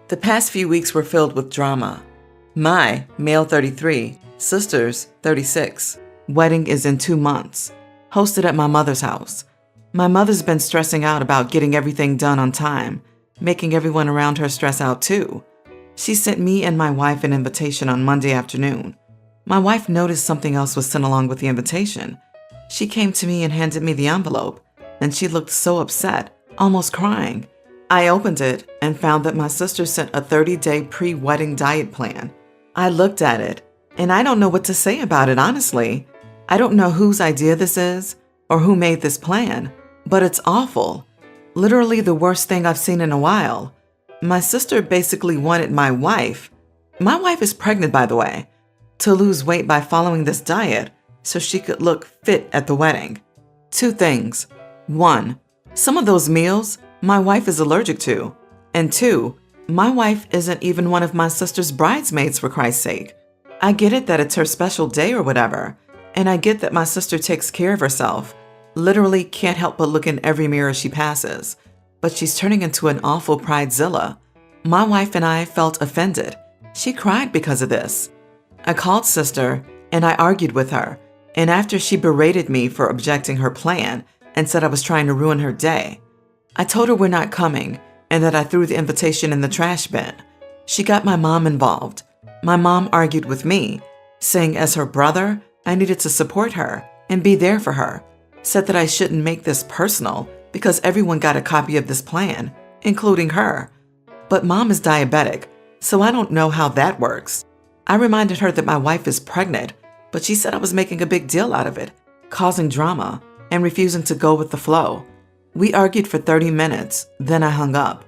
The past few weeks were filled with drama. My, male 33, sister's 36. Wedding is in 2 months. Hosted at my mother's house. My mother's been stressing out about getting everything done on time, making everyone around her stress out too. She sent me and my wife an invitation on Monday afternoon. My wife noticed something else was sent along with the invitation. She came to me and handed me the envelope, and she looked so upset, almost crying. I opened it and found that my sister sent a 30-day pre-wedding diet plan. I looked at it, and I don't know what to say about it, honestly. I don't know whose idea this is or who made this plan, but it's awful. Literally the worst thing I've seen in a while. My sister basically wanted my wife is pregnant, by the way, to lose weight by following this diet so she could look fit at the wedding. 2 things. 1, some of those meals my wife is allergic to. And 2, my wife isn't even one of my sister's bridesmaids, for Christ's sake. I get it that it's her special day or whatever, and I get that my sister takes care of herself, literally can't help but look in every mirror she passes, but she's turning into an awful pridezilla. My wife and I felt offended. She cried because of this. I called sister and I argued with her, and after she berated me for objecting her plan and said I was trying to ruin her day, I told her we're not coming and that I threw the invitation in the trash bin. She got my mom involved. My mom argued with me, saying as her brother, I needed to support her and be there for her. Said that I shouldn't make this personal because everyone got a copy of this plan, including her. But mom is diabetic, so I don't know how that works. I reminded her that my wife is pregnant, but she said I was making a big deal out of it, causing drama, and refusing to go with the flow. We argued for 30 minutes, then I hung up.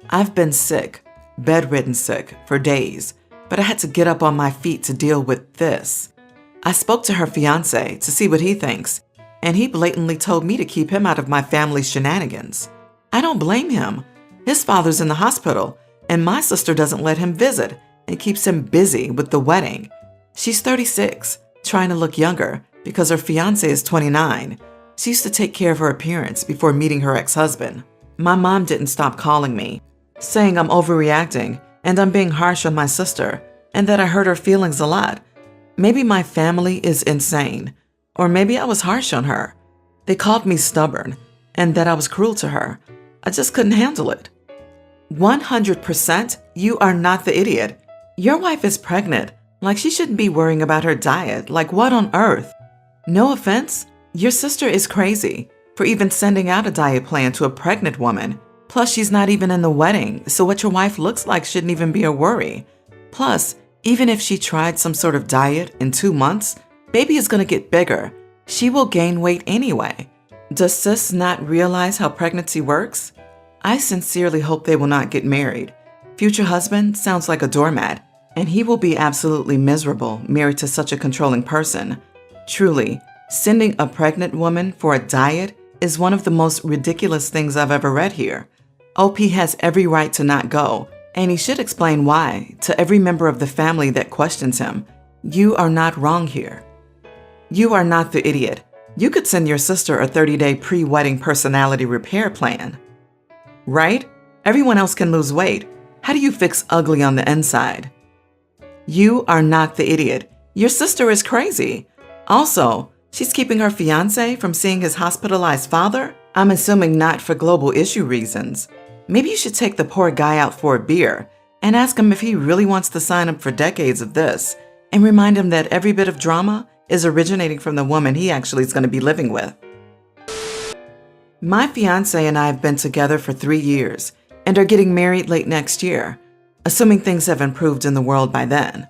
I've been sick, bedridden sick, for days, but I had to get up on my feet to deal with this. I spoke to her fiancé to see what he thinks, and he blatantly told me to keep him out of my family's shenanigans. I don't blame him. His father's in the hospital, and my sister doesn't let him visit and keeps him busy with the wedding. She's 36, trying to look younger because her fiancé is 29. She used to take care of her appearance before meeting her ex-husband. My mom didn't stop calling me, saying I'm overreacting and I'm being harsh on my sister and that I hurt her feelings a lot. Maybe my family is insane, or maybe I was harsh on her. They called me stubborn and that I was cruel to her. I just couldn't handle it. 100% you are not the idiot. Your wife is pregnant. Like she shouldn't be worrying about her diet. Like what on earth? No offense, your sister is crazy for even sending out a diet plan to a pregnant woman. Plus, she's not even in the wedding, so what your wife looks like shouldn't even be a worry. Plus, even if she tried some sort of diet in 2 months, baby is gonna get bigger. She will gain weight anyway. Does sis not realize how pregnancy works? I sincerely hope they will not get married. Future husband sounds like a doormat, and he will be absolutely miserable married to such a controlling person. Truly, sending a pregnant woman for a diet is one of the most ridiculous things I've ever read here. OP has every right to not go, and he should explain why to every member of the family that questions him. You are not wrong here. You are not the idiot. You could send your sister a 30-day pre-wedding personality repair plan. Right? Everyone else can lose weight. How do you fix ugly on the inside? You are not the idiot. Your sister is crazy. Also, she's keeping her fiancé from seeing his hospitalized father? I'm assuming not for global issue reasons. Maybe you should take the poor guy out for a beer and ask him if he really wants to sign up for decades of this, and remind him that every bit of drama is originating from the woman he actually is going to be living with. My fiancé and I have been together for 3 years and are getting married late next year, assuming things have improved in the world by then.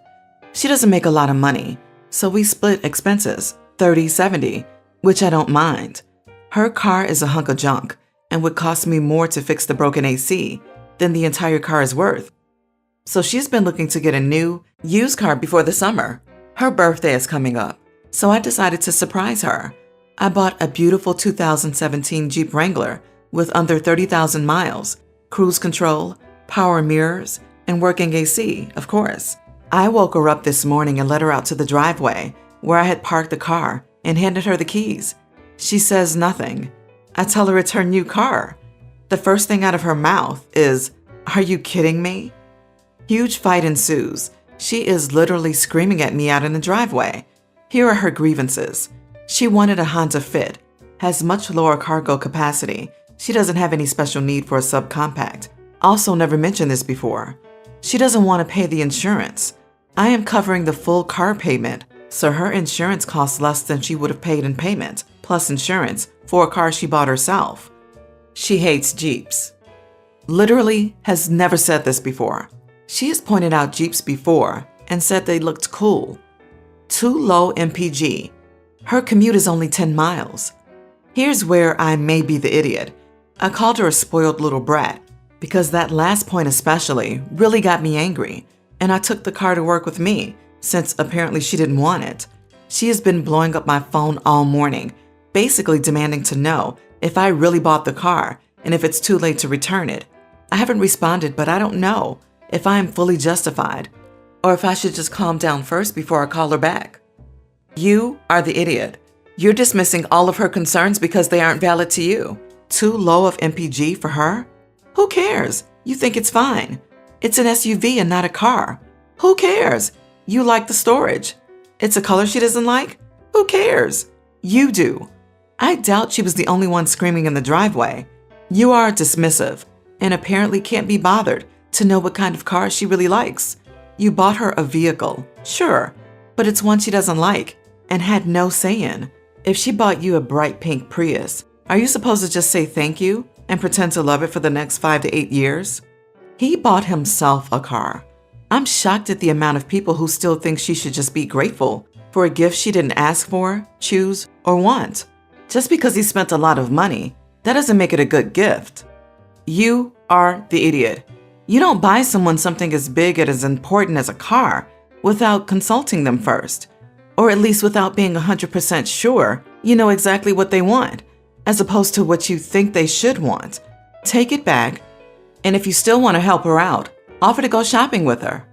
She doesn't make a lot of money, so we split expenses, 30-70, which I don't mind. Her car is a hunk of junk and would cost me more to fix the broken AC than the entire car is worth. So she's been looking to get a new, used car before the summer. Her birthday is coming up, so I decided to surprise her. I bought a beautiful 2017 Jeep Wrangler with under 30,000 miles, cruise control, power mirrors, and working AC, of course. I woke her up this morning and let her out to the driveway where I had parked the car and handed her the keys. She says nothing. I tell her it's her new car. The first thing out of her mouth is, "Are you kidding me?" Huge fight ensues. She is literally screaming at me out in the driveway. Here are her grievances. She wanted a Honda Fit, has much lower cargo capacity. She doesn't have any special need for a subcompact. Also never mentioned this before. She doesn't want to pay the insurance. I am covering the full car payment, so her insurance costs less than she would have paid in payment, plus insurance, for a car she bought herself. She hates Jeeps. Literally has never said this before. She has pointed out Jeeps before and said they looked cool. Too low MPG. Her commute is only 10 miles. Here's where I may be the idiot. I called her a spoiled little brat because that last point especially really got me angry, and I took the car to work with me since apparently she didn't want it. She has been blowing up my phone all morning, basically demanding to know if I really bought the car and if it's too late to return it. I haven't responded, but I don't know if I am fully justified or if I should just calm down first before I call her back. You are the idiot. You're dismissing all of her concerns because they aren't valid to you. Too low of MPG for her? Who cares? You think it's fine. It's an SUV and not a car. Who cares? You like the storage. It's a color she doesn't like? Who cares? You do. I doubt she was the only one screaming in the driveway. You are dismissive and apparently can't be bothered to know what kind of car she really likes. You bought her a vehicle, sure, but it's one she doesn't like and had no say in. If she bought you a bright pink Prius, are you supposed to just say thank you and pretend to love it for the next 5 to 8 years? He bought himself a car. I'm shocked at the amount of people who still think she should just be grateful for a gift she didn't ask for, choose, or want. Just because he spent a lot of money, that doesn't make it a good gift. You are the idiot. You don't buy someone something as big and as important as a car without consulting them first, or at least without being 100% sure you know exactly what they want, as opposed to what you think they should want. Take it back, and if you still want to help her out, offer to go shopping with her.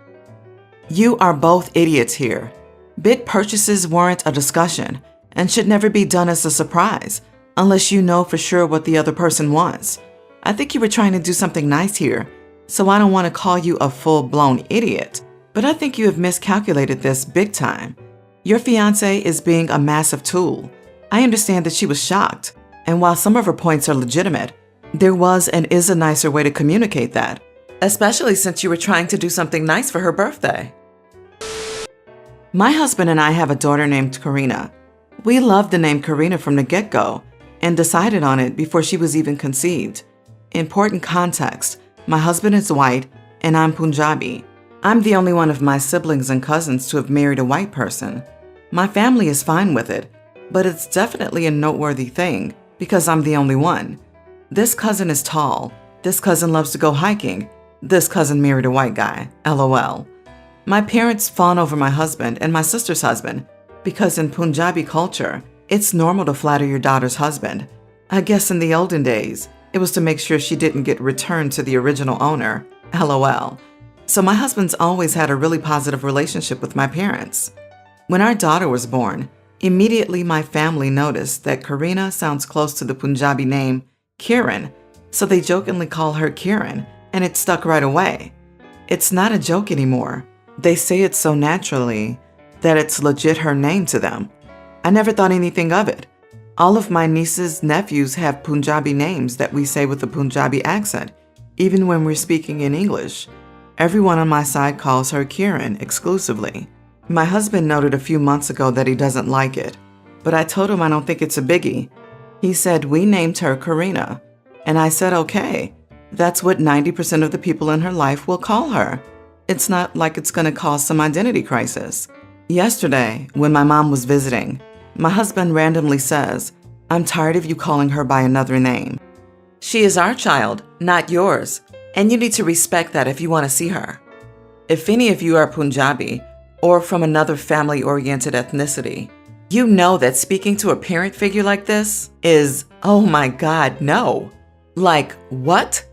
You are both idiots here. Big purchases warrant a discussion and should never be done as a surprise unless you know for sure what the other person wants. I think you were trying to do something nice here, so I don't want to call you a full-blown idiot, but I think you have miscalculated this big time. Your fiancé is being a massive tool. I understand that she was shocked, and while some of her points are legitimate, there was and is a nicer way to communicate that, especially since you were trying to do something nice for her birthday. My husband and I have a daughter named Karina. We loved the name Karina from the get-go and decided on it before she was even conceived. Important context, my husband is white and I'm Punjabi. I'm the only one of my siblings and cousins to have married a white person. My family is fine with it, but it's definitely a noteworthy thing because I'm the only one. This cousin is tall. This cousin loves to go hiking. This cousin married a white guy. LOL. My parents fawn over my husband and my sister's husband because in Punjabi culture, it's normal to flatter your daughter's husband. I guess in the olden days, it was to make sure she didn't get returned to the original owner. LOL. So my husband's always had a really positive relationship with my parents. When our daughter was born, immediately my family noticed that Karina sounds close to the Punjabi name Kiran, so they jokingly call her Kiran, and it stuck right away. It's not a joke anymore. They say it so naturally that it's legit her name to them. I never thought anything of it. All of my nieces' nephews have Punjabi names that we say with a Punjabi accent, even when we're speaking in English. Everyone on my side calls her Kiran exclusively. My husband noted a few months ago that he doesn't like it, but I told him I don't think it's a biggie. He said we named her Karina, and I said okay. That's what 90% of the people in her life will call her. It's not like it's going to cause some identity crisis. Yesterday, when my mom was visiting, my husband randomly says, "I'm tired of you calling her by another name. She is our child, not yours, and you need to respect that if you want to see her." If any of you are Punjabi or from another family-oriented ethnicity, you know that speaking to a parent figure like this is, oh my God, no. Like, what?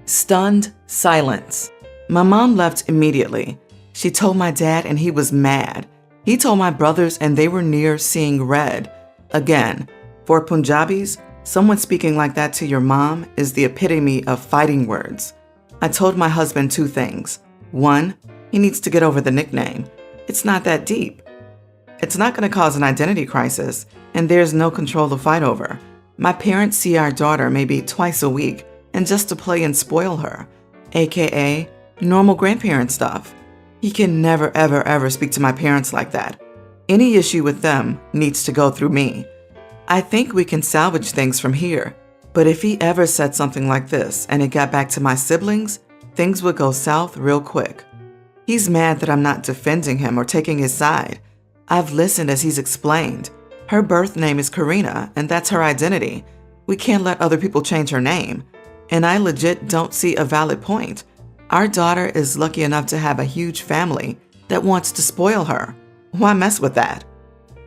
Stunned silence. My mom left immediately. She told my dad and he was mad. He told my brothers and they were near seeing red. Again, for Punjabis, someone speaking like that to your mom is the epitome of fighting words. I told my husband 2 things. 1, he needs to get over the nickname. It's not that deep. It's not going to cause an identity crisis, and there's no control to fight over. My parents see our daughter maybe twice a week, and just to play and spoil her, aka normal grandparent stuff. He can never ever speak to my parents like that. Any issue with them needs to go through me. I think we can salvage things from here, but if he ever said something like this and it got back to my siblings, things would go south real quick. He's mad that I'm not defending him or taking his side. I've listened as he's explained. Her birth name is Karina, and that's her identity. We can't let other people change her name. And I legit don't see a valid point. Our daughter is lucky enough to have a huge family that wants to spoil her. Why mess with that?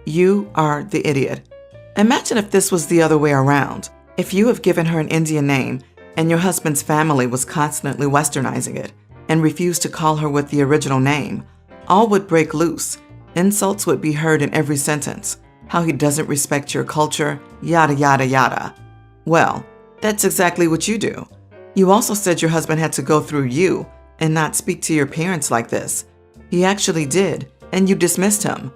You are the idiot. Imagine if this was the other way around. If you have given her an Indian name and your husband's family was constantly westernizing it and refused to call her with the original name, all would break loose. Insults would be heard in every sentence. How he doesn't respect your culture, yada yada yada. Well, that's exactly what you do. You also said your husband had to go through you and not speak to your parents like this. He actually did, and you dismissed him.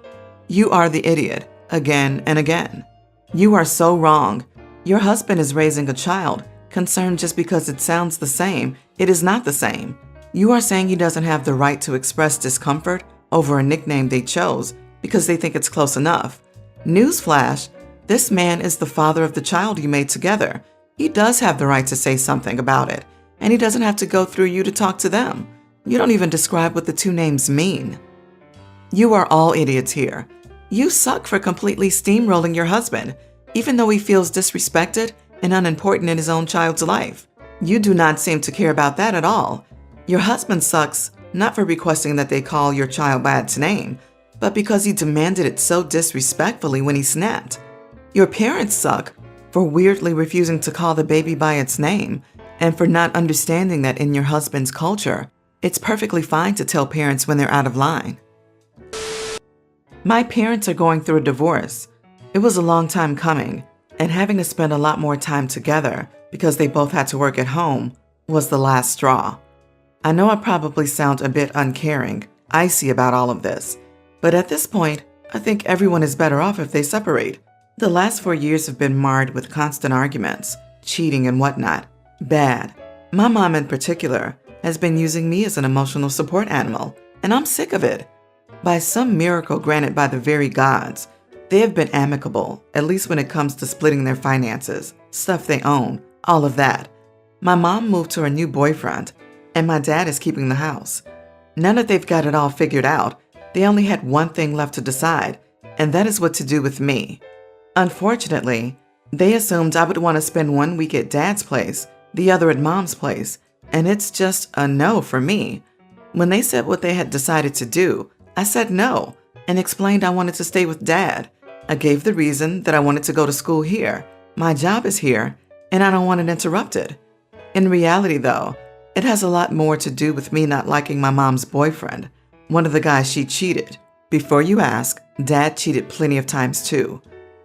You are the idiot, again and again. You are so wrong. Your husband is raising a child, concerned just because it sounds the same. It is not the same. You are saying he doesn't have the right to express discomfort over a nickname they chose because they think it's close enough. Newsflash, this man is the father of the child you made together. He does have the right to say something about it, and he doesn't have to go through you to talk to them. You don't even describe what the two names mean. You are all idiots here. You suck for completely steamrolling your husband, even though he feels disrespected and unimportant in his own child's life. You do not seem to care about that at all. Your husband sucks not for requesting that they call your child by its name, but because he demanded it so disrespectfully when he snapped. Your parents suck for weirdly refusing to call the baby by its name, and for not understanding that in your husband's culture, it's perfectly fine to tell parents when they're out of line. My parents are going through a divorce. It was a long time coming, and having to spend a lot more time together because they both had to work at home was the last straw. I know I probably sound a bit uncaring, icy about all of this, but at this point, I think everyone is better off if they separate. The last 4 years have been marred with constant arguments, cheating and whatnot. Bad. My mom in particular has been using me as an emotional support animal, and I'm sick of it. By some miracle granted by the very gods, they have been amicable, at least when it comes to splitting their finances, stuff they own, all of that. My mom moved to her new boyfriend, and my dad is keeping the house. Now that they've got it all figured out, they only had one thing left to decide, and that is what to do with me. Unfortunately, they assumed I would want to spend 1 week at Dad's place, the other at Mom's place, and it's just a no for me. When they said what they had decided to do, I said no and explained I wanted to stay with Dad. I gave the reason that I wanted to go to school here. My job is here, and I don't want it interrupted. In reality, though, it has a lot more to do with me not liking my mom's boyfriend, one of the guys she cheated. Before you ask, Dad cheated plenty of times too,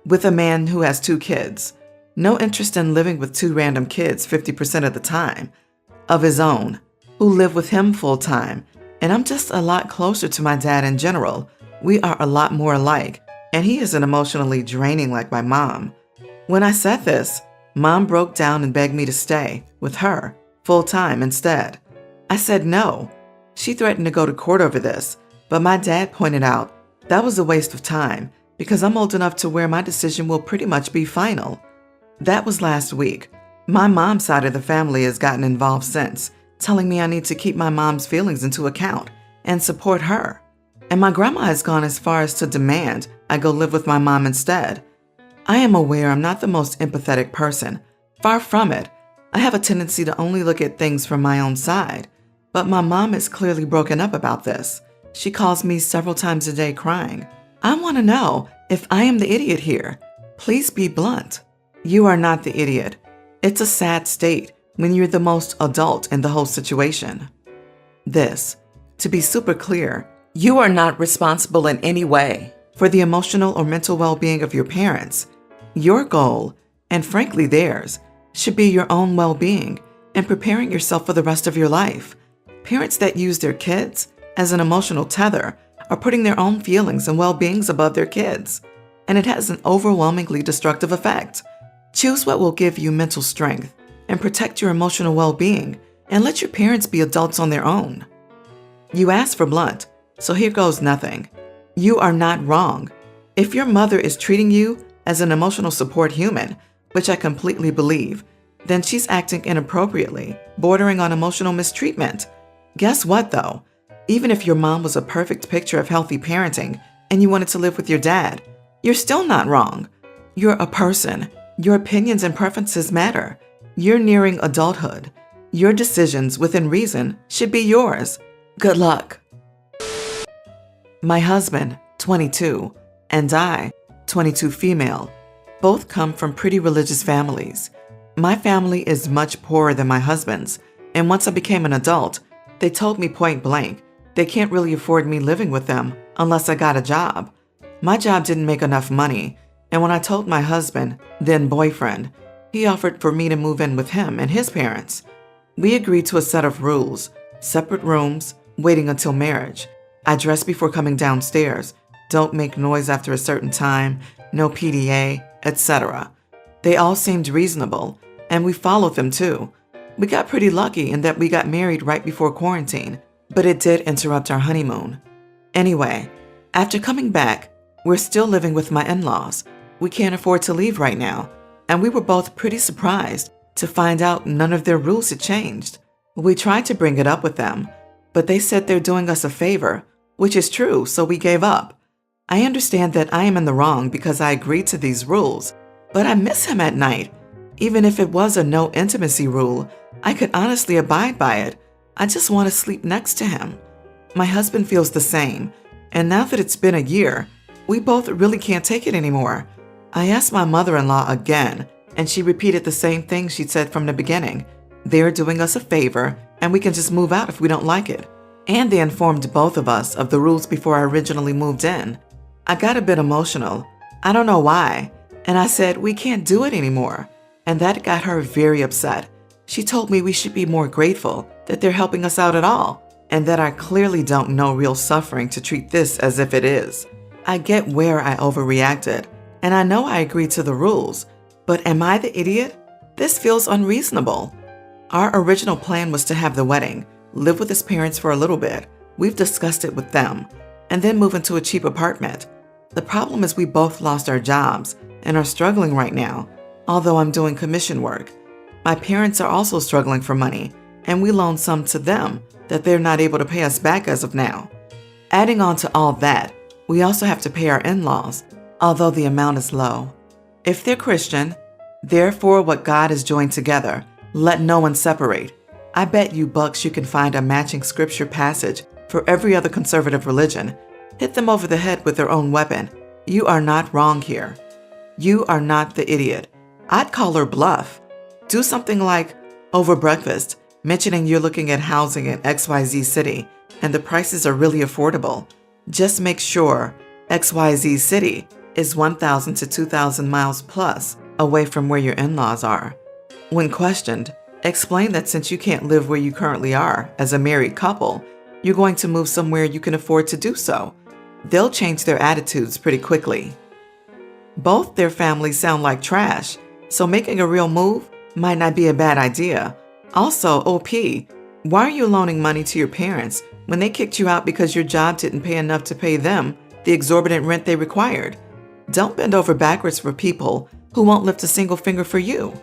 with a man who has 2 kids. No interest in living with 2 random kids 50% of the time, of his own, who live with him full time. And I'm just a lot closer to my dad in general. We are a lot more alike, and he isn't emotionally draining like my mom. When I said this, Mom broke down and begged me to stay with her full time instead. I said no. She threatened to go to court over this, but my dad pointed out that was a waste of time because I'm old enough to where my decision will pretty much be final. That was last week. My mom's side of the family has gotten involved since, telling me I need to keep my mom's feelings into account and support her. And my grandma has gone as far as to demand I go live with my mom instead. I am aware I'm not the most empathetic person. Far from it. I have a tendency to only look at things from my own side. But my mom is clearly broken up about this. She calls me several times a day crying. I want to know if I am the idiot here. Please be blunt. You are not the idiot. It's a sad state when you're the most adult in the whole situation. This, to be super clear, you are not responsible in any way for the emotional or mental well-being of your parents. Your goal, and frankly theirs, should be your own well-being and preparing yourself for the rest of your life. Parents that use their kids as an emotional tether are putting their own feelings and well-beings above their kids, and it has an overwhelmingly destructive effect. Choose what will give you mental strength and protect your emotional well-being, and let your parents be adults on their own. You asked for blunt, so here goes nothing. You are not wrong. If your mother is treating you as an emotional support human, which I completely believe, then she's acting inappropriately, bordering on emotional mistreatment. Guess what though? Even if your mom was a perfect picture of healthy parenting and you wanted to live with your dad, you're still not wrong. You're a person. Your opinions and preferences matter. You're nearing adulthood. Your decisions within reason should be yours. Good luck. My husband, 22, and I, 22 female, both come from pretty religious families. My family is much poorer than my husband's, and once I became an adult, they told me point blank they can't really afford me living with them unless I got a job. My job didn't make enough money, and when I told my husband, then boyfriend, he offered for me to move in with him and his parents. We agreed to a set of rules: separate rooms, waiting until marriage. I dress before coming downstairs, don't make noise after a certain time, no PDA, etc. They all seemed reasonable, and we followed them too. We got pretty lucky in that we got married right before quarantine, but it did interrupt our honeymoon. Anyway, after coming back, we're still living with my in-laws. We can't afford to leave right now, and we were both pretty surprised to find out none of their rules had changed. We tried to bring it up with them, but they said they're doing us a favor, which is true, so we gave up. I understand that I am in the wrong because I agreed to these rules, but I miss him at night. Even if it was a no intimacy rule, I could honestly abide by it. I just want to sleep next to him. My husband feels the same, and now that it's been a year, we both really can't take it anymore. I asked my mother-in-law again, and she repeated the same thing she'd said from the beginning. They're doing us a favor, and we can just move out if we don't like it. And they informed both of us of the rules before I originally moved in. I got a bit emotional. I don't know why. And I said, we can't do it anymore. And that got her very upset. She told me we should be more grateful that they're helping us out at all, and that I clearly don't know real suffering to treat this as if it is. I get where I overreacted, and I know I agreed to the rules, but am I the idiot? This feels unreasonable. Our original plan was to have the wedding, live with his parents for a little bit. We've discussed it with them, and then move into a cheap apartment. The problem is we both lost our jobs and are struggling right now, although I'm doing commission work. My parents are also struggling for money, and we loaned some to them that they're not able to pay us back as of now. Adding on to all that, we also have to pay our in-laws, although the amount is low. If they're Christian, therefore what God has joined together, let no one separate. I bet you bucks you can find a matching scripture passage for every other conservative religion. Hit them over the head with their own weapon. You are not wrong here. You are not the idiot. I'd call her bluff. Do something like, over breakfast, mentioning you're looking at housing in XYZ city and the prices are really affordable. Just make sure XYZ city is 1,000 to 2,000 miles plus away from where your in-laws are. When questioned, explain that since you can't live where you currently are as a married couple, you're going to move somewhere you can afford to do so. They'll change their attitudes pretty quickly. Both their families sound like trash, so making a real move might not be a bad idea. Also, OP, why are you loaning money to your parents when they kicked you out because your job didn't pay enough to pay them the exorbitant rent they required? Don't bend over backwards for people who won't lift a single finger for you.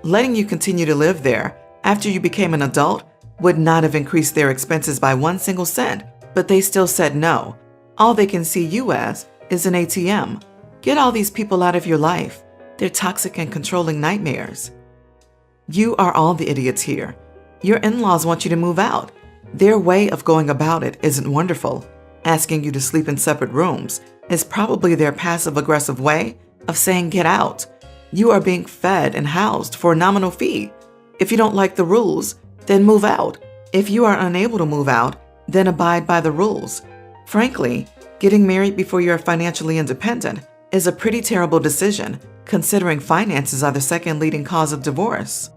Letting you continue to live there after you became an adult would not have increased their expenses by 1 single cent, but they still said no. All they can see you as is an ATM. Get all these people out of your life. They're toxic and controlling nightmares. You are all the idiots here. Your in-laws want you to move out. Their way of going about it isn't wonderful. Asking you to sleep in separate rooms is probably their passive-aggressive way of saying get out. You are being fed and housed for a nominal fee. If you don't like the rules, then move out. If you are unable to move out, then abide by the rules. Frankly, getting married before you're financially independent is a pretty terrible decision, considering finances are the second leading cause of divorce.